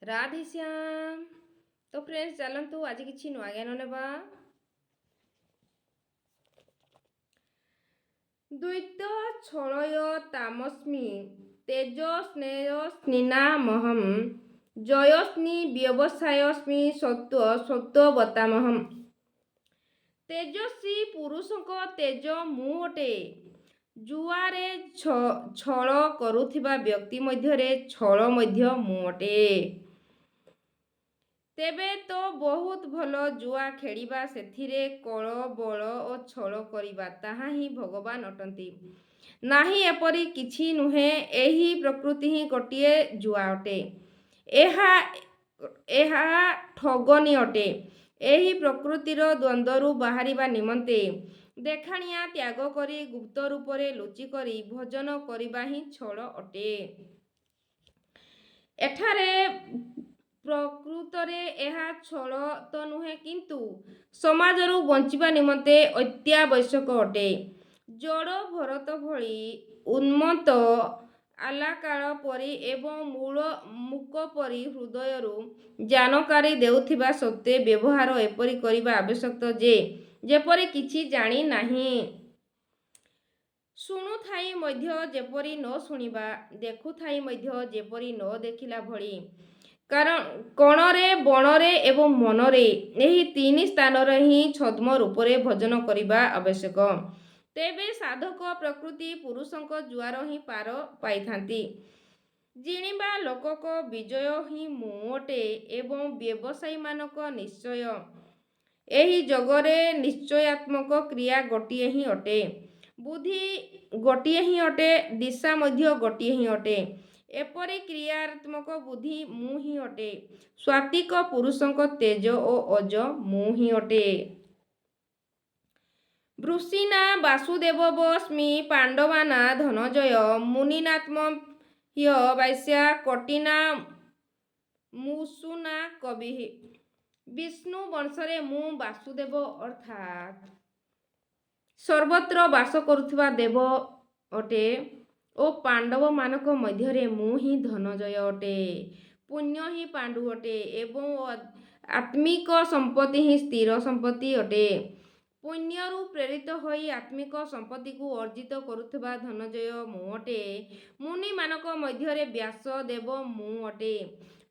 ରାଧେଶ୍ୟାମ। ତ ଫ୍ରେଣ୍ଡସ୍ ଚାଲନ୍ତୁ ଆଜି କିଛି ନୂଆ ଜ୍ଞାନ ନେବା। ଦ୍ୱୈତ ଛଳୟ ତାମସ୍ମି ତେଜ ସ୍ନେୟ ସ୍ନିନାମହମ୍ ଜୟସ୍ନି ବ୍ୟବସାୟସ୍ମି ସତ୍ତ୍ୱ ସତ୍ତ୍ୱବତାମହମ୍। ତେଜସ୍ୱୀ ପୁରୁଷଙ୍କ ତେଜ ମୁଁ ଅଟେ। ଜୁଆରେ ଛଳ କରୁଥିବା ବ୍ୟକ୍ତି ମଧ୍ୟରେ ଛଳ ମଧ୍ୟ ମୁଁ ଅଟେ। ତେବେ ତ ବହୁତ ଭଲ ଜୁଆ ଖେଳିବା, ସେଥିରେ କଳ ବଳ ଓ ଛଳ କରିବା, ତାହା ହିଁ ଭଗବାନ ଅଟନ୍ତି। ନାହିଁ ଏପରି କିଛି ନୁହେଁ, ଏହି ପ୍ରକୃତି ହିଁ ଗୋଟିଏ ଜୁଆ ଅଟେ। ଏହା ଠଗନୀ ଅଟେ। ଏହି ପ୍ରକୃତିର ଦ୍ୱନ୍ଦ୍ୱରୁ ବାହାରିବା ନିମନ୍ତେ ଦେଖାଣିଆ ତ୍ୟାଗ କରି ଗୁପ୍ତ ରୂପରେ ଲୁଚିକରି ଭଜନ କରିବା ହିଁ ଛଳ ଅଟେ। ଏଠାରେ ପ୍ରକୃତରେ ଏହା ଛଳ ତ ନୁହେଁ, କିନ୍ତୁ ସମାଜରୁ ବଞ୍ଚିବା ନିମନ୍ତେ ଅତ୍ୟାବଶ୍ୟକ ଅଟେ। ଜଡ଼ ଭରତ ଭଳି ଉନ୍ମତ୍ତ ଆଲାକାଳ ପରି ଏବଂ ମୂକ ପରି ହୃଦୟରୁ ଜାନକାରୀ ଦେଉଥିବା ସତ୍ତ୍ୱେ ବ୍ୟବହାର ଏପରି କରିବା ଆବଶ୍ୟକ ଯେ ଯେପରି କିଛି ଜାଣି ନାହିଁ। ଶୁଣୁଥାଇ ମଧ୍ୟ ଯେପରି ନ ଶୁଣିବା, ଦେଖୁଥାଇ ମଧ୍ୟ ଯେପରି ନ ଦେଖିଲା ଭଳି। କଣରେ ବଣରେ ଏବଂ ମନରେ, ଏହି ତିନି ସ୍ଥାନରେ ହିଁ ଛଦ୍ମ ରୂପରେ ଭଜନ କରିବା ଆବଶ୍ୟକ। ତେବେ ସାଧକ ପ୍ରକୃତି ପୁରୁଷଙ୍କ ଜୁଆର ହିଁ ପାର ପାଇଥାନ୍ତି। ଜିଣିବା ଲୋକଙ୍କ ବିଜୟ ହିଁ ମୁଁ ଅଟେ ଏବଂ ବ୍ୟବସାୟୀମାନଙ୍କ ନିଶ୍ଚୟ। ଏହି ଜଗରେ ନିଶ୍ଚୟାତ୍ମକ କ୍ରିୟା ଗୋଟିଏ ହିଁ ଅଟେ, ବୁଦ୍ଧି ଗୋଟିଏ ହିଁ ଅଟେ, ଦିଶା ମଧ୍ୟ ଗୋଟିଏ ହିଁ ଅଟେ। ଏପରି କ୍ରିୟାତ୍ମକ ବୁଦ୍ଧି ମୁଁ ହିଁ ଅଟେ। ସ୍ୱାତିକ ପୁରୁଷଙ୍କ ତେଜ ଓ ଓଜ ମୁଁ ହିଁ ଅଟେ। ବୃଷିନା ବାସୁଦେବୋऽସ୍ମି ପାଣ୍ଡବାନା ଧନଞ୍ଜୟ ମୁନିନାତ୍ମ ହ୍ୟବାସ୍ୟା କଟିନା ମୁସୁନା କବିଃ। ବିଷ୍ଣୁ ବଂଶରେ ମୁଁ ବାସୁଦେବ ଅର୍ଥାତ୍ ସର୍ବତ୍ର ବାସ କରୁଥିବା ଦେବ ଅଟେ ଓ ପାଣ୍ଡବମାନଙ୍କ ମଧ୍ୟରେ ମୁଁ ହିଁ ଧନଞ୍ଜୟ ଅଟେ। ପୁଣ୍ୟ ହିଁ ପାଣ୍ଡୁ ଅଟେ ଏବଂ ଆତ୍ମିକ ସମ୍ପତ୍ତି ହିଁ ସ୍ଥିର ସମ୍ପତ୍ତି ଅଟେ। ପୁଣ୍ୟରୁ ପ୍ରେରିତ ହୋଇ ଆତ୍ମିକ ସମ୍ପତ୍ତିକୁ ଅର୍ଜିତ କରୁଥିବା ଧନଞ୍ଜୟ ମୁଁ ଅଟେ। ମୁନିମାନଙ୍କ ମଧ୍ୟରେ ବ୍ୟାସ ଦେବ ମୁଁ ଅଟେ।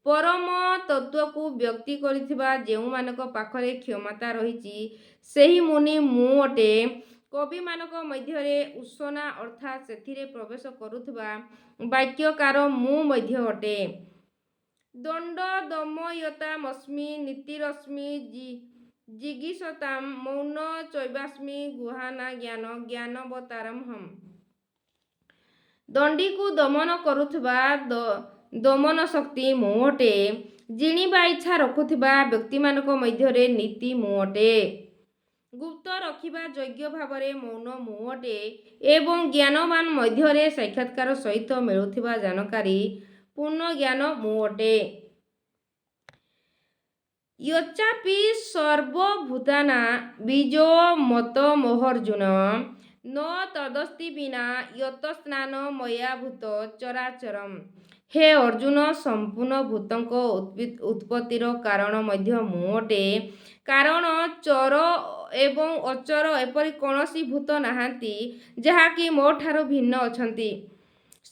ପରମ ତତ୍ତ୍ୱକୁ ବ୍ୟକ୍ତି କରିଥିବା ଯେଉଁମାନଙ୍କ ପାଖରେ କ୍ଷମତା ରହିଛି, ସେହି ମୁନି ମୁଁ ଅଟେ। କବିମାନଙ୍କ ମଧ୍ୟରେ ଉଶନା ଅର୍ଥାତ୍ ସେଥିରେ ପ୍ରବେଶ କରୁଥିବା ବାକ୍ୟକାର ମୁଁ ମଧ୍ୟ ଅଟେ। ଦଣ୍ଡ ଦମୟତାମସ୍ମି ନୀତିରସ୍ମି ଜିଗୀଷତାମ୍ ମୌନ ଚୈବାସ୍ମି ଗୁହାନା ଜ୍ଞାନ ଜ୍ଞାନବତାରମହମ୍। ଦଣ୍ଡିକୁ ଦମନ କରୁଥିବା ଦମନ ଶକ୍ତି ମୁଁ ଅଟେ। ଜିଣିବା ଇଚ୍ଛା ରଖୁଥିବା ବ୍ୟକ୍ତିମାନଙ୍କ ମଧ୍ୟରେ ନୀତି ମୁଁ ଅଟେ। ଗୁପ୍ତ ରଖିବା ଯୋଗ୍ୟ ଭାବରେ ମୌନ ମୁଁ ଅଟେ ଏବଂ ଜ୍ଞାନବାନ ମଧ୍ୟରେ ସାକ୍ଷାତକାର ସହିତ ମିଳୁଥିବା ଜାନକାରୀ ପୂର୍ଣ୍ଣ ଜ୍ଞାନ ମୁଁ ଅଟେ। ୟଚ୍ଚାପି ସର୍ବଭୂତାନା ବୀଜୋ ମତମୋହର୍ଜୁନ ନ ତଦସ୍ତି ବିନା ୟତସ୍ନାନ ମୟାଭୂତ ଚରାଚରମ୍। ହେ ଅର୍ଜୁନ, ସମ୍ପୂର୍ଣ୍ଣ ଭୂତଙ୍କ ଉତ୍ପତ୍ତିର କାରଣ ମଧ୍ୟ ମୁଁ ଅଟେ। କାରଣ ଚର ଏବଂ ଅଚର ଏପରି କୌଣସି ଭୂତ ନାହାନ୍ତି ଯାହାକି ମୋ ଠାରୁ ଭିନ୍ନ ଅଛନ୍ତି।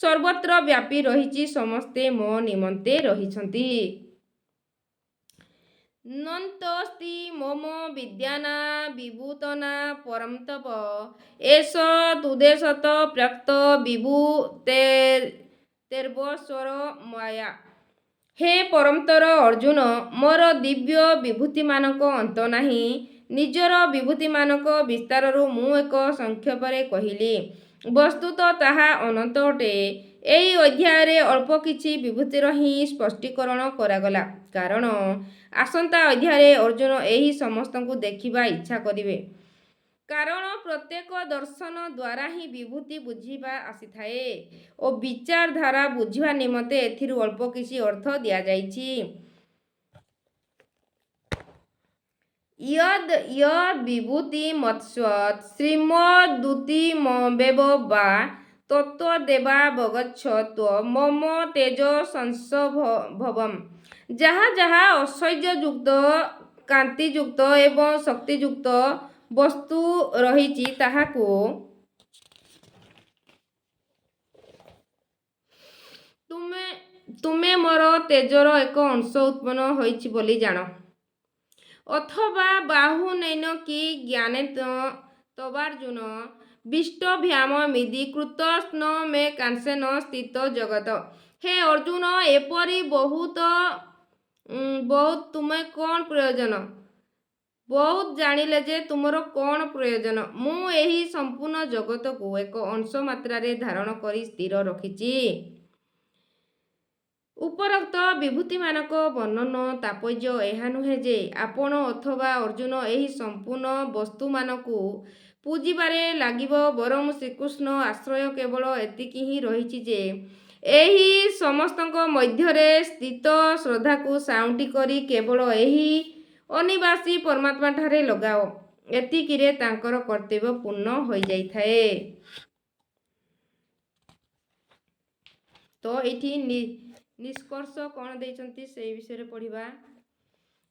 ସର୍ବତ୍ର ବ୍ୟାପୀ ରହିଛି, ସମସ୍ତେ ମୋ ନିମନ୍ତେ ରହିଛନ୍ତି। ନନ୍ତୋସ୍ତି ମମ ବିଦ୍ୟାନା ବିଭୂତନା ପରମତପ ଏଷ ତୁଦେଶତ ପ୍ରାକ୍ତ ବିଭୂତେର୍ବସ୍ୱର ମାୟା। ହେ ପରମତର ଅର୍ଜୁନ, ମୋର ଦିବ୍ୟ ବିଭୂତିମାନଙ୍କ ଅନ୍ତ ନାହିଁ। ନିଜର ବିଭୂତିମାନଙ୍କ ବିସ୍ତାରରୁ ମୁଁ ଏକ ସଂକ୍ଷେପରେ କହିଲି। ବସ୍ତୁତଃ ତାହା ଅନନ୍ତ ଅଟେ। ଏହି ଅଧ୍ୟାୟରେ ଅଳ୍ପ କିଛି ବିଭୂତିର ହିଁ ସ୍ପଷ୍ଟୀକରଣ କରାଗଲା, କାରଣ ଆସନ୍ତା ଅଧ୍ୟାୟରେ ଅର୍ଜୁନ ଏହି ସମସ୍ତଙ୍କୁ ଦେଖିବା ଇଚ୍ଛା କରିବେ। କାରଣ ପ୍ରତ୍ୟେକ ଦର୍ଶନ ଦ୍ୱାରା ହିଁ ବିଭୂତି ବୁଝିବା ଆସିଥାଏ ଓ ବିଚାରଧାରା ବୁଝିବା ନିମନ୍ତେ ଏଥିରୁ ଅଳ୍ପ କିଛି ଅର୍ଥ ଦିଆଯାଇଛି। ୟଦ୍ ୟଦ୍ ବିଭୂତିମତ୍ସ୍ୱତ୍ ଶ୍ରୀମଦୁକ୍ତିମବେବ ବା ତତ୍ତ୍ୱଦେବାବଗଚ୍ଛ ତ୍ୱ ମମ ତେଜ ସଂସଭବମ୍। ଯାହା ଯାହା ଐଶ୍ୱର୍ଯ୍ୟଯୁକ୍ତ, କାନ୍ତିଯୁକ୍ତ ଏବଂ ଶକ୍ତିଯୁକ୍ତ ବସ୍ତୁ ରହିଛି ତାହାକୁ ତୁମେ ମୋର ତେଜର ଏକ ଅଂଶ ଉତ୍ପନ୍ନ ହୋଇଛି ବୋଲି ଜାଣ। ଅଥବା ବାହୁନୈନ କି ଜ୍ଞାନେନ ତବାର୍ଜୁନ ବିଷ୍ଟଭ୍ୟାମ ମିଦି କୃତସ୍ନ ମେ କାଂସେନ ସ୍ଥିତ ଜଗତ। ହେ ଅର୍ଜୁନ, ଏପରି ବହୁତ ତୁମେ କ'ଣ ପ୍ରୟୋଜନ? ବହୁତ ଜାଣିଲେ ଯେ ତୁମର କ'ଣ ପ୍ରୟୋଜନ। ମୁଁ ଏହି ସମ୍ପୂର୍ଣ୍ଣ ଜଗତକୁ ଏକ ଅଂଶ ମାତ୍ରାରେ ଧାରଣ କରି ସ୍ଥିର ରଖିଛି। ଉପରୋକ୍ତ ବିଭୂତିମାନଙ୍କ ବର୍ଣ୍ଣନ ତାତ୍ପର୍ଯ୍ୟ ଏହା ନୁହେଁ ଯେ ଆପଣ ଅଥବା ଅର୍ଜୁନ ଏହି ସମ୍ପୂର୍ଣ୍ଣ ବସ୍ତୁମାନଙ୍କୁ ପୂଜିବାରେ ଲାଗିବ, ବରଂ ଶ୍ରୀକୃଷ୍ଣ ଆଶ୍ରୟ କେବଳ ଏତିକି ହିଁ ରହିଛି ଯେ ଏହି ସମସ୍ତଙ୍କ ମଧ୍ୟରେ ସ୍ଥିତ ଶ୍ରଦ୍ଧାକୁ ସାଉଁଟି କରି କେବଳ ଏହି ଅନିବାସୀ ପରମାତ୍ମାଠାରେ ଲଗାଅ। ଏତିକିରେ ତାଙ୍କର କର୍ତ୍ତବ୍ୟ ପୂର୍ଣ୍ଣ ହୋଇଯାଇଥାଏ। ତ ଏଇଠି ନିଷ୍କର୍ଷ କ'ଣ ଦେଇଛନ୍ତି ସେଇ ବିଷୟରେ ପଢ଼ିବା।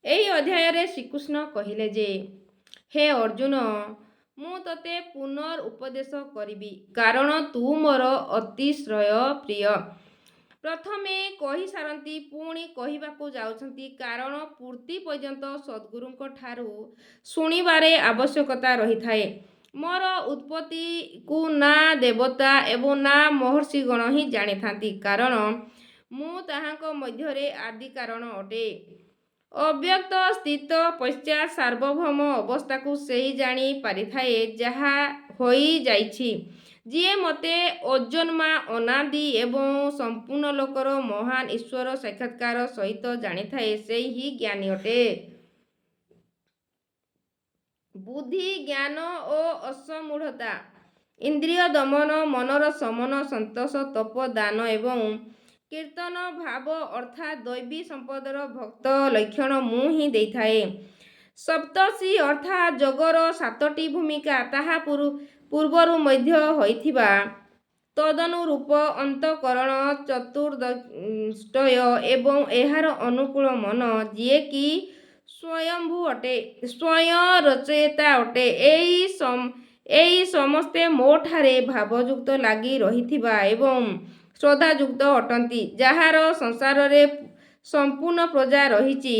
ଏହି ଅଧ୍ୟାୟରେ ଶ୍ରୀକୃଷ୍ଣ କହିଲେ ଯେ, ହେ ଅର୍ଜୁନ, ମୁଁ ତୋତେ ପୁନରୁପଦେଶ କରିବି, କାରଣ ତୁ ମୋର ଅତିଶୟ ପ୍ରିୟ। ପ୍ରଥମେ କହିସାରନ୍ତି, ପୁଣି କହିବାକୁ ଯାଉଛନ୍ତି, କାରଣ ପୂର୍ତ୍ତି ପର୍ଯ୍ୟନ୍ତ ସଦ୍‌ଗୁରୁଙ୍କ ଠାରୁ ଶୁଣିବାରେ ଆବଶ୍ୟକତା ରହିଥାଏ। ମୋର ଉତ୍ପତ୍ତିକୁ ନା ଦେବତା ଏବଂ ନା ମହର୍ଷିଗଣ ହିଁ ଜାଣିଥାନ୍ତି, କାରଣ ମୁଁ ତାହାଙ୍କ ମଧ୍ୟରେ ଆଦି କାରଣ ଅଟେ। ଅବ୍ୟକ୍ତ ସ୍ଥିତ ପଶ୍ଚାତ୍ ସାର୍ବଭୌମ ଅବସ୍ଥାକୁ ସେହି ଜାଣି ପାରିଥାଏ ଯାହା ହୋଇଯାଇଛି। ଯିଏ ମୋତେ ଅଜନ୍ମା, ଅନାଦି ଏବଂ ସମ୍ପୂର୍ଣ୍ଣ ଲୋକର ମହାନ ଈଶ୍ୱର ସାକ୍ଷାତ୍କାର ସହିତ ଜାଣିଥାଏ, ସେହି ହିଁ ଜ୍ଞାନୀ ଅଟେ। ବୁଦ୍ଧି, ଜ୍ଞାନ ଓ ଅସମୂଢ଼ତା, ଇନ୍ଦ୍ରିୟ ଦମନ, ମନର ଶମନ, ସନ୍ତୋଷ, ତପ, ଦାନ ଏବଂ କୀର୍ତ୍ତନ ଭାବ ଅର୍ଥାତ୍ ଦୈବୀ ସମ୍ପଦର ଭକ୍ତ ଲକ୍ଷଣ ମୁଁ ହିଁ ଦେଇଥାଏ। ସପ୍ତର୍ଷି ଅର୍ଥାତ୍ ଯୋଗର 7ଟି ଭୂମିକା ତାହା ପୂର୍ବରୁ ମଧ୍ୟ ହୋଇଥିବା ତଦନୁରୂପ ଅନ୍ତଃକରଣ ଚତୁର୍ଦ୍ଦଷ୍ଟୟ ଏବଂ ଏହାର ଅନୁକୂଳ ମନ, ଯିଏକି ସ୍ୱୟଂଭୂ ଅଟେ, ସ୍ୱୟଂ ରଚୟିତା ଅଟେ, ଏହି ସମସ୍ତେ ମୋଠାରେ ଭାବଯୁକ୍ତ ଲାଗି ରହିଥିବା ଏବଂ ଶ୍ରଦ୍ଧାଯୁକ୍ତ ଅଟନ୍ତି। ଯାହାର ସଂସାରରେ ସମ୍ପୂର୍ଣ୍ଣ ପ୍ରଜା ରହିଛି,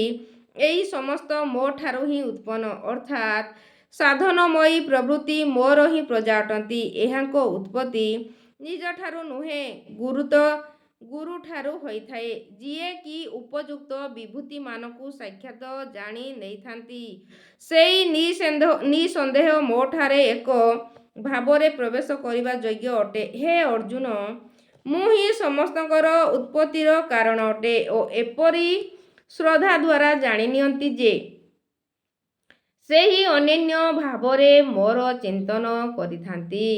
ଏହି ସମସ୍ତ ମୋଠାରୁ ହିଁ ଉତ୍ପନ୍ନ, ଅର୍ଥାତ୍ ସାଧନମୟୀ ପ୍ରଭୃତି ମୋର ହିଁ ପ୍ରଜା ଅଟନ୍ତି। ଏହାଙ୍କ ଉତ୍ପତ୍ତି ନିଜଠାରୁ ନୁହେଁ, ଗୁରୁଠାରୁ ହୋଇଥାଏ, ଯିଏକି ଉପଯୁକ୍ତ ବିଭୂତିମାନଙ୍କୁ ସାକ୍ଷାତ୍ ଜାଣି ନେଇଥାନ୍ତି। ସେହି ନିଃସନ୍ଦେହ ମୋଠାରେ ଏକ ଭାବରେ ପ୍ରବେଶ କରିବା ଯୋଗ୍ୟ ଅଟେ। ହେ ଅର୍ଜୁନ, ମୁଁ ହିଁ ସମସ୍ତଙ୍କର ଉତ୍ପତ୍ତିର କାରଣ ଅଟେ ଓ ଏପରି ଶ୍ରଦ୍ଧା ଦ୍ୱାରା ଜାଣିନିଅନ୍ତି ଯେ ସେହି ଅନନ୍ୟ ଭାବରେ ମୋର ଚିନ୍ତନ କରିଥାନ୍ତି,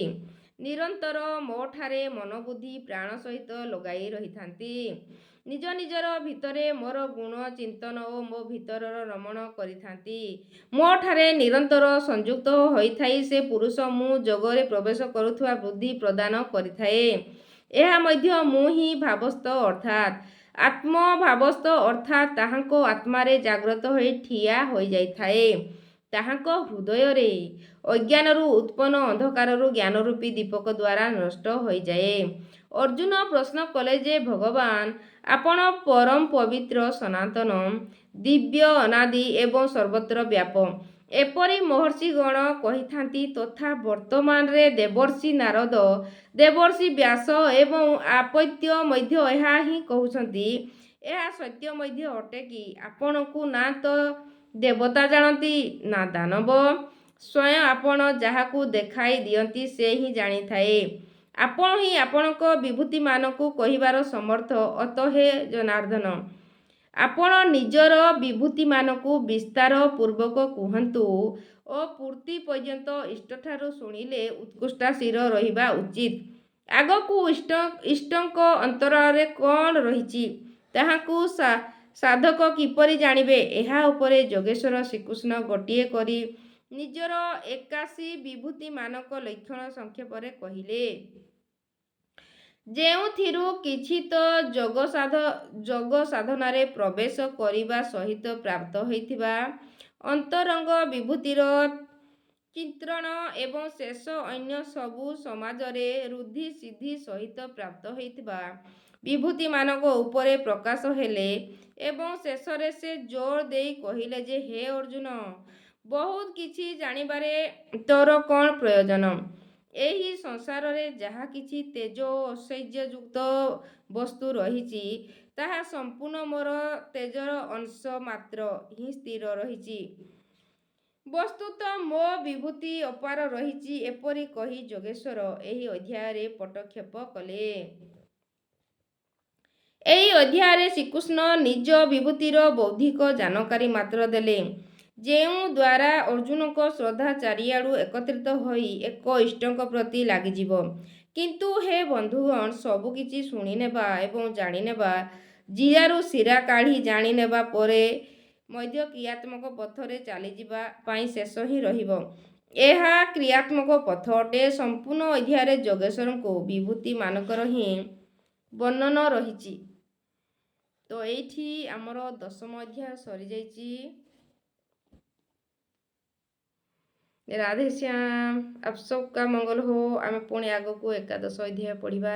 ନିରନ୍ତର ମୋଠାରେ ମନବୁଦ୍ଧି ପ୍ରାଣ ସହିତ ଲଗାଇ ରହିଥାନ୍ତି, ନିଜ ନିଜର ଭିତରେ ମୋର ଗୁଣ ଚିନ୍ତନ ଓ ମୋ ଭିତରର ରମଣ କରିଥାନ୍ତି। ମୋଠାରେ ନିରନ୍ତର ସଂଯୁକ୍ତ ହୋଇଥାଇ ସେ ପୁରୁଷ ମୁଁ ଯୋଗରେ ପ୍ରବେଶ କରୁଥିବା ବୁଦ୍ଧି ପ୍ରଦାନ କରିଥାଏ। ଏହା ମଧ୍ୟ ମୁଁ ହିଁ ଭାବସ୍ଥ ଅର୍ଥାତ୍ ଆତ୍ମଭାବସ୍ଥ ଅର୍ଥାତ୍ ତାହାଙ୍କ ଆତ୍ମାରେ ଜାଗ୍ରତ ହୋଇ ଠିଆ ହୋଇଯାଇଥାଏ। ତାହାଙ୍କ ହୃଦୟରେ ଅଜ୍ଞାନରୁ ଉତ୍ପନ୍ନ ଅନ୍ଧକାରରୁ ଜ୍ଞାନରୂପୀ ଦୀପକ ଦ୍ୱାରା ନଷ୍ଟ ହୋଇଯାଏ। ଅର୍ଜୁନ ପ୍ରଶ୍ନ କଲେ ଯେ, ଭଗବାନ, ଆପଣ ପରମ ପବିତ୍ର, ସନାତନ, ଦିବ୍ୟ, ଅନାଦି ଏବଂ ସର୍ବତ୍ର ବ୍ୟାପକ, ଏପରି ମହର୍ଷିଗଣ କହିଥାନ୍ତି ତଥା ବର୍ତ୍ତମାନରେ ଦେବର୍ଷି ନାରଦ, ଦେବର୍ଷି ବ୍ୟାସ ଏବଂ ଆପତ୍ୟ ମଧ୍ୟ ଏହା ହିଁ କହୁଛନ୍ତି। ଏହା ସତ୍ୟ ମଧ୍ୟ ଅଟେ କି ଆପଣଙ୍କୁ ନା ତ ଦେବତା ଜାଣନ୍ତି ନା ଦାନବ। ସ୍ୱୟଂ ଆପଣ ଯାହାକୁ ଦେଖାଇ ଦିଅନ୍ତି ସେ ହିଁ ଜାଣିଥାଏ। ଆପଣ ହିଁ ଆପଣଙ୍କ ବିଭୂତିମାନଙ୍କୁ କହିବାର ସମର୍ଥ। ଅତଃ ହେ ଜନାର୍ଦ୍ଦନ, ଆପଣ ନିଜର ବିଭୂତିମାନଙ୍କୁ ବିସ୍ତାର ପୂର୍ବକ କୁହନ୍ତୁ ଓ ପୂର୍ତ୍ତି ପର୍ଯ୍ୟନ୍ତ ଇଷ୍ଟଠାରୁ ଶୁଣିଲେ ଉତ୍କୃଷ୍ଟ ସ୍ଥିର ରହିବା ଉଚିତ। ଆଗକୁ ଇଷ୍ଟଙ୍କ ଅନ୍ତରାଳରେ କ'ଣ ରହିଛି ତାହାକୁ ସାଧକ କିପରି ଜାଣିବେ, ଏହା ଉପରେ ଯୋଗେଶ୍ୱର ଶ୍ରୀକୃଷ୍ଣ ଗୋଟିଏ କରି ନିଜର 81 ବିଭୂତିମାନଙ୍କ ଲକ୍ଷଣ ସଂକ୍ଷେପରେ କହିଲେ। ଯେଉଁଥିରୁ କିଛି ତ ଯୋଗ ସାଧନାରେ ପ୍ରବେଶ କରିବା ସହିତ ପ୍ରାପ୍ତ ହୋଇଥିବା ଅନ୍ତରଙ୍ଗ ବିଭୂତିର ଚିତ୍ରଣ ଏବଂ ଶେଷ ଅନ୍ୟ ସବୁ ସମାଜରେ ରୁଦ୍ଧି ସିଦ୍ଧି ସହିତ ପ୍ରାପ୍ତ ହୋଇଥିବା ବିଭୂତିମାନଙ୍କ ଉପରେ ପ୍ରକାଶ ହେଲେ ଏବଂ ଶେଷରେ ସେ ଜୋର ଦେଇ କହିଲେ ଯେ ହେ ଅର୍ଜୁନ, ବହୁତ କିଛି ଜାଣିବାରେ ତୋର କ'ଣ ପ୍ରୟୋଜନ? ଏହି ସଂସାରରେ ଯାହା କିଛି ତେଜ ଓ ଐଶ୍ୱର୍ଯ୍ୟଯୁକ୍ତ ବସ୍ତୁ ରହିଛି ତାହା ସମ୍ପୂର୍ଣ୍ଣ ମୋର ତେଜର ଅଂଶ ମାତ୍ର ହିଁ ସ୍ଥିର ରହିଛି। ବସ୍ତୁତଃ ମୋ ବିଭୂତି ଅପାର ରହିଛି। ଏପରି କହି ଯୋଗେଶ୍ୱର ଏହି ଅଧ୍ୟାୟରେ ପଟକ୍ଷେପ କଲେ। ଏହି ଅଧ୍ୟାୟରେ ଶ୍ରୀକୃଷ୍ଣ ନିଜ ବିଭୂତିର ବୌଦ୍ଧିକ ଜାନକାରୀ ମାତ୍ର ଦେଲେ, ଯେଉଁ ଦ୍ୱାରା ଅର୍ଜୁନଙ୍କ ଶ୍ରଦ୍ଧା ଚାରିଆଡ଼ୁ ଏକତ୍ରିତ ହୋଇ ଏକ ଇଷ୍ଟଙ୍କ ପ୍ରତି ଲାଗିଯିବ। କିନ୍ତୁ ହେ ବନ୍ଧୁଗଣ, ସବୁକିଛି ଶୁଣିନେବା ଏବଂ ଜାଣିନେବା, ଜିରାରୁ ଶିରା କାଢ଼ି ଜାଣିନେବା ପରେ ମଧ୍ୟ କ୍ରିୟାତ୍ମକ ପଥରେ ଚାଲିଯିବା ପାଇଁ ଶେଷ ହିଁ ରହିବ। ଏହା କ୍ରିୟାତ୍ମକ ପଥ ଅଟେ। ସମ୍ପୂର୍ଣ୍ଣ ଅଧ୍ୟାୟରେ ଯୋଗେଶ୍ୱରଙ୍କ ବିଭୂତିମାନଙ୍କର ହିଁ ବର୍ଣ୍ଣନ ରହିଛି। ତ ଏଇଠି ଆମର 10ମ ଅଧ୍ୟାୟ ସରିଯାଇଛି। ରାଧେଶ୍ୟାମ, ଆପ ସବକା ମଙ୍ଗଲ ହୋ। ଆମେ ପୁଣି ଆଗକୁ 11ଶ ଅଧ୍ୟାୟ ପଢ଼ିବା।